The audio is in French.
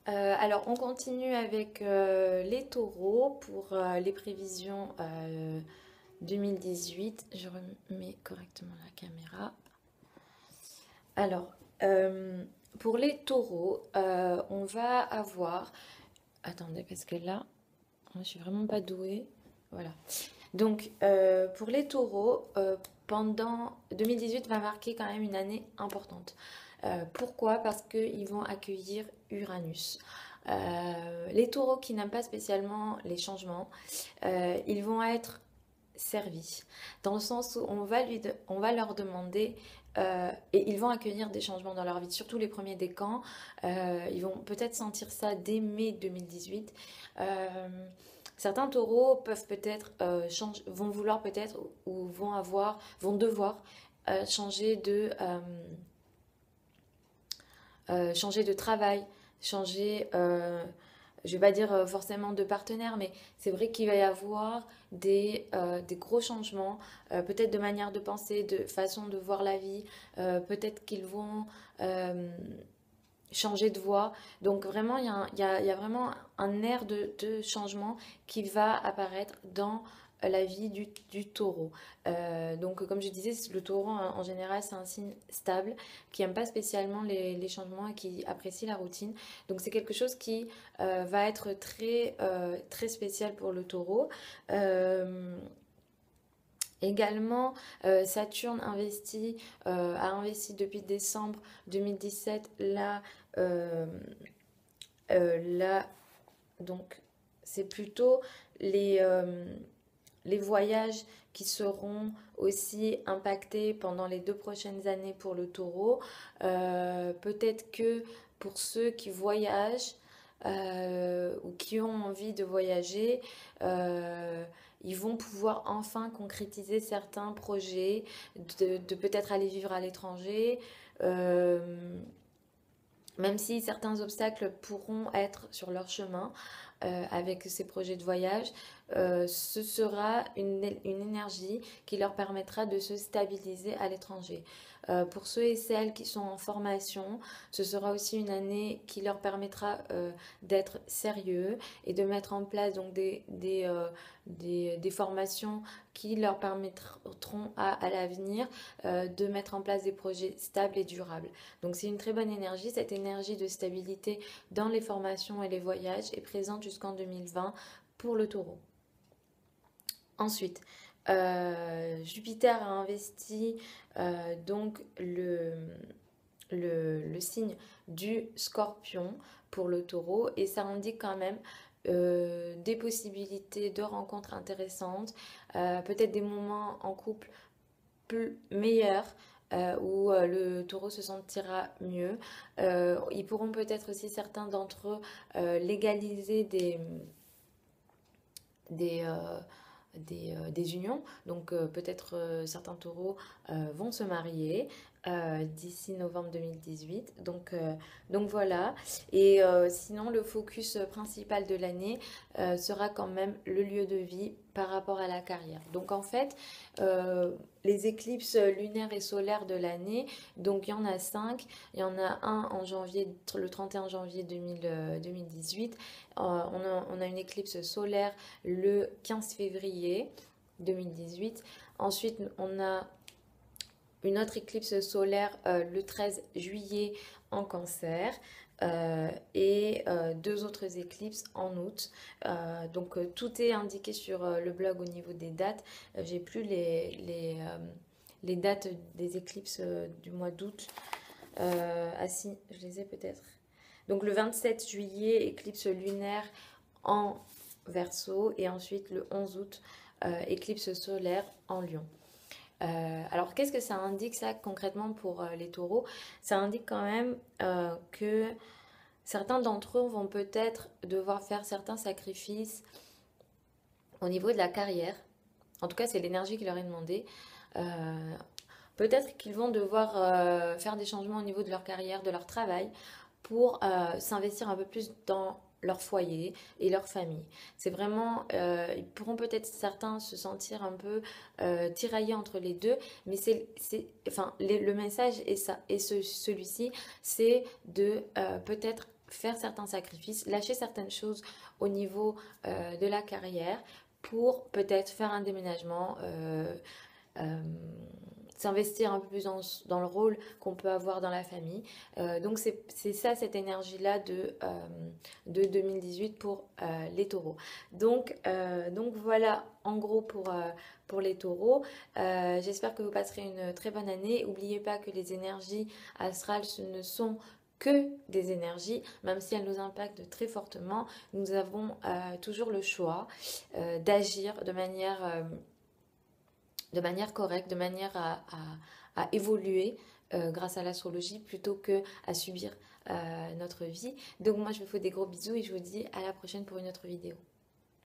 Alors, on continue avec les taureaux pour les prévisions 2018. Je remets correctement la caméra. Alors, euh, pour les taureaux, on va avoir... Attendez, parce que là, je suis vraiment pas douée. Voilà. Donc, pour les taureaux, pendant 2018 va marquer quand même une année importante. Pourquoi? Parce qu'ils vont accueillir Uranus. Les taureaux qui n'aiment pas spécialement les changements, ils vont être servis, dans le sens où on va leur demander, et ils vont accueillir des changements dans leur vie, surtout les premiers décans. Ils vont peut-être sentir ça dès mai 2018. Euh, Certains taureaux peuvent peut-être vont vouloir peut-être ou vont devoir changer changer de travail, changer, je vais pas dire forcément de partenaire, mais c'est vrai qu'il va y avoir des gros changements, peut-être de manière de penser, de façon de voir la vie, peut-être qu'ils vont euh, changer de voix. Donc vraiment, il y a vraiment un air de changement qui va apparaître dans la vie du taureau. Donc comme je disais, le taureau en général c'est un signe stable qui n'aime pas spécialement les changements et qui apprécie la routine. Donc c'est quelque chose qui va être très spécial pour le taureau. Euh, Également, Saturne a investi depuis décembre 2017 euh, là donc c'est plutôt les, euh, les voyages qui seront aussi impactés pendant les 2 prochaines années pour le taureau. Peut-être que pour ceux qui voyagent ou qui ont envie de voyager, euh, ils vont pouvoir enfin concrétiser certains projets, de peut-être aller vivre à l'étranger. Euh, Même si certains obstacles pourront être sur leur chemin avec ces projets de voyage, ce sera une énergie qui leur permettra de se stabiliser à l'étranger. Pour ceux et celles qui sont en formation, ce sera aussi une année qui leur permettra d'être sérieux et de mettre en place donc des formations qui leur permettront à l'avenir de mettre en place des projets stables et durables. Donc c'est une très bonne énergie. Cette énergie de stabilité dans les formations et les voyages est présente jusqu'en 2020 pour le taureau. Ensuite, Jupiter a investi donc le signe du scorpion pour le taureau et ça indique quand même des possibilités de rencontres intéressantes, peut-être des moments en couple plus meilleurs où le taureau se sentira mieux. Ils pourront peut-être aussi certains d'entre eux légaliser des, euh, des unions. Donc peut-être certains taureaux vont se marier d'ici novembre 2018. Donc voilà. Et sinon, le focus principal de l'année sera quand même le lieu de vie par rapport à la carrière. Donc en fait, les éclipses lunaires et solaires de l'année, donc il y en a 5. Il y en a un en janvier, le 31 janvier 2018. On a une éclipse solaire le 15 février 2018. Ensuite, on a une autre éclipse solaire le 13 juillet en Cancer et deux autres éclipses en août. Tout est indiqué sur le blog au niveau des dates. J'ai plus les dates des éclipses du mois d'août. Ah si, je les ai peut-être. Donc le 27 juillet, éclipse lunaire en Verseau et ensuite le 11 août, éclipse solaire en Lion. Alors qu'est-ce que ça indique ça concrètement pour les taureaux? Ça indique quand même que certains d'entre eux vont peut-être devoir faire certains sacrifices au niveau de la carrière. En tout cas, c'est l'énergie qui leur est demandée. Euh, Peut-être qu'ils vont devoir faire des changements au niveau de leur carrière, de leur travail, pour s'investir un peu plus dans leur foyer et leur famille. C'est vraiment, ils pourront peut-être certains se sentir un peu tiraillés entre les deux, mais enfin, le message est ça, et celui-ci, c'est de peut-être faire certains sacrifices, lâcher certaines choses au niveau de la carrière pour peut-être faire un déménagement, euh, s'investir un peu plus dans le rôle qu'on peut avoir dans la famille. Donc c'est ça, cette énergie-là de 2018 pour les taureaux. Donc voilà, en gros pour les taureaux. J'espère que vous passerez une très bonne année. N'oubliez pas que les énergies astrales, ce ne sont que des énergies, même si elles nous impactent très fortement, nous avons toujours le choix d'agir de manière correcte, de manière à évoluer grâce à l'astrologie plutôt que à subir notre vie. Donc moi je vous fais des gros bisous et je vous dis à la prochaine pour une autre vidéo.